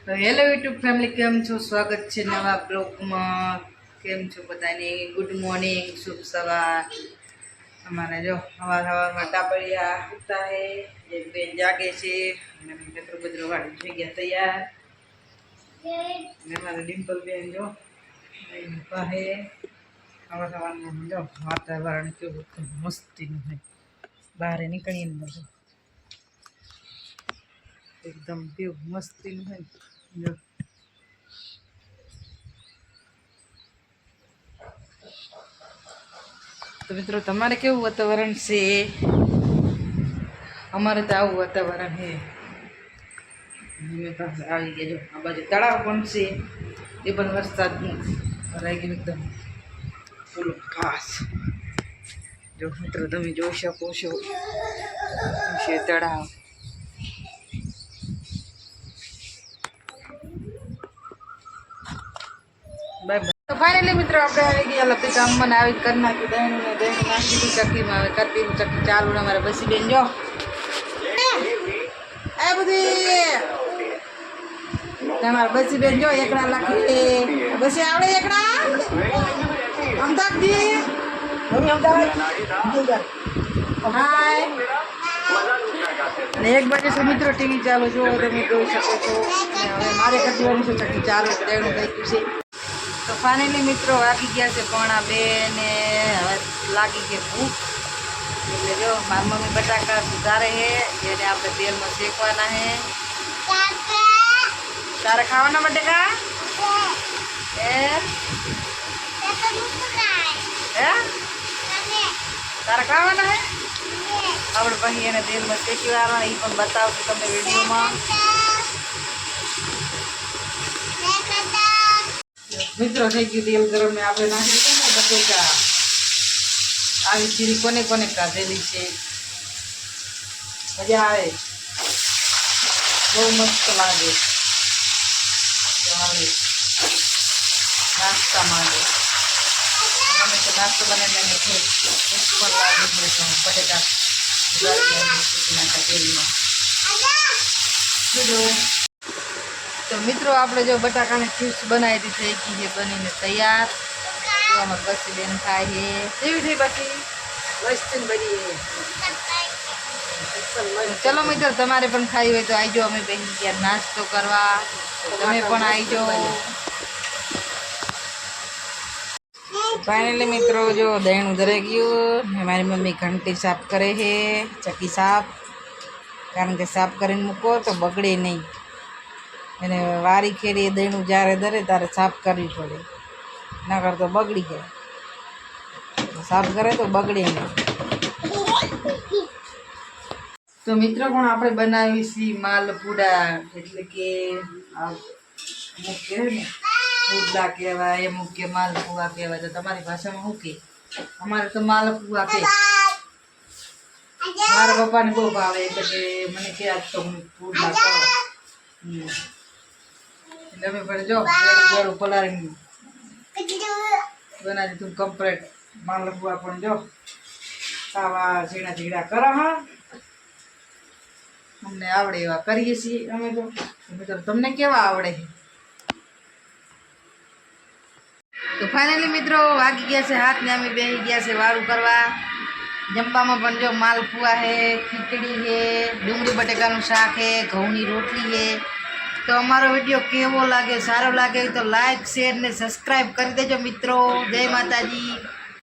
તો hello YouTube family, કેમ છો? સ્વાગત છે નવા બ્લોગમાં. કેમ છો બધાને? ગુડ મોર્નિંગ, શુભ સવાર. અમારે જો સવારમાં ટાબરિયા ઉઠતા હે, એક બેન જાગે છે અને કચરો બજરો વાળી થઈ ગયા તૈયાર. અને અમારે ડિમ્પલ બેન જો પાસે સવારમાં જો વાતાવરણ કેવું મસ્તીનું હોય, બહાર નીકળીને બધું એકદમ કેવું મસ્તીનું હોય જો. તો મિત્રો, તમારે કેવું વાતાવરણ છે? અમારે તો આવું વાતાવરણ છે. અમે પાસે આવી ગયા જો, આ બાજુ તળાવ પણ છે, એ પણ વરસાદનું ભરાઈ ગયું એકદમ ફૂલ ખાસ. જો મિત્રો, તમે જોઈ શકો છો છે તળાવ. Bye bye. તો ફાઇનલી મિત્રો, આપણે આવી ગયા લપિતા અમ્માને આવી કરી નાખ્યું દહીં ને દહીં નાખી દીધું ચક્કીમાં. હવે કરતી ચક્કી ચાલુ ને અમારે બસી બેન જો એ બધી તમારે બસી બેન જો એકડા લખી બસી આવડે એકડા અમદાવાદ હાય. અને એક બાજુ છે મિત્રો ટીવી ચાલુ જો, તમે જોઈ શકો છો. હવે મારે કરતી છે ચક્કી ચાલુ દેણું થઈ ગયું છે. તો ફાઇનલી મિત્રો વાગી ગયા છે 1:30 ને હવે લાગી ગઈ ભૂખ. એટલે જો મારી મમ્મી બટાકા સુધારે છે, એને આપણે તેલમાં શેકવાના છે. તારે ખાવાના બટેકા હે? તારે ખાવાના હે? આપણે પછી એને તેલમાં શેકી વાળવાના, એ પણ બતાવશું તમને વિડીયોમાં. મિત્રો થઈ ગયું તેલ ગરમ ને આપણે નાખી દીધું ને બટેકા. આવી ખીરી કોને કોને કાઢેલી છે? મજા આવે, બહુ મસ્ત લાગે. નાસ્તા માંગે અમે તો નાસ્તો બનાવીને ભૂખ પણ લાગી ગઈ છે. બટેકા નાખા તેલમાં. તો મિત્રો, આપણે જો બટાકાની ચિપ્સ બનાવી દીધી થઈ ગઈ છે, બનીને તૈયાર. આમાં બસી બેન ખાય છે. કેવી થઈ બસી? મસ્ત બની. ચલો મિત્રો, તમારે પણ ખાઈ હોય તો આવજો. અમે બેસી ગયા નાસ્તો કરવા, તમે પણ આવજો. ફાઇનલી મિત્રો જો દહીણું ધરાઈ ગયું. મારી મમ્મી ઘંટી સાફ કરે છે, ચક્કી સાફ. કારણ કે સાફ કરીને મૂકો તો બગડે નહીં. એને વારી ખેડી દહીણું જ્યારે ધરે ત્યારે સાફ કરવી પડે, ના કરતો બગડી જાય. સાફ કરે તો બગડે નહીં. તો મિત્રો પણ આપણે બનાવી છીએ માલપુડા, એટલે કે અમુક કહે ને પુડલા કહેવાય, અમુક કે માલપુઆ કહેવાય. તો તમારી ભાષામાં શું કહે? અમારે તો માલપુઆ કહે. મારા પપ્પાને બહુ ભાવે, એટલે કે મને કે આજ તો પુડલા કરો. એટલે અમે પણ જો ગળું પલાળીને બનાવી દીધું કમ્પ્લેટ. માલપુઆ પણ જો ખાવા ઝીણા ઝીણા કરો. હા, અમને આવડે એવા કરીએ છીએ અમે તો. મિત્રો તમને કેવા આવડે? તો ફાઇનલી મિત્રો વાગી ગયા છે 7 ને અમે બેસી ગયા છે વાળું કરવા. જમવામાં પણ જો માલપુઆ છે, ખીચડી છે, ડુંગળી બટેકાનું શાક છે, ઘઉંની રોટલી છે. તો અમારો વિડીયો કેવો લાગે, સારો લાગે તો લાઈક, શેર ને સબસ્ક્રાઈબ કરી દેજો મિત્રો. જય માતાજી.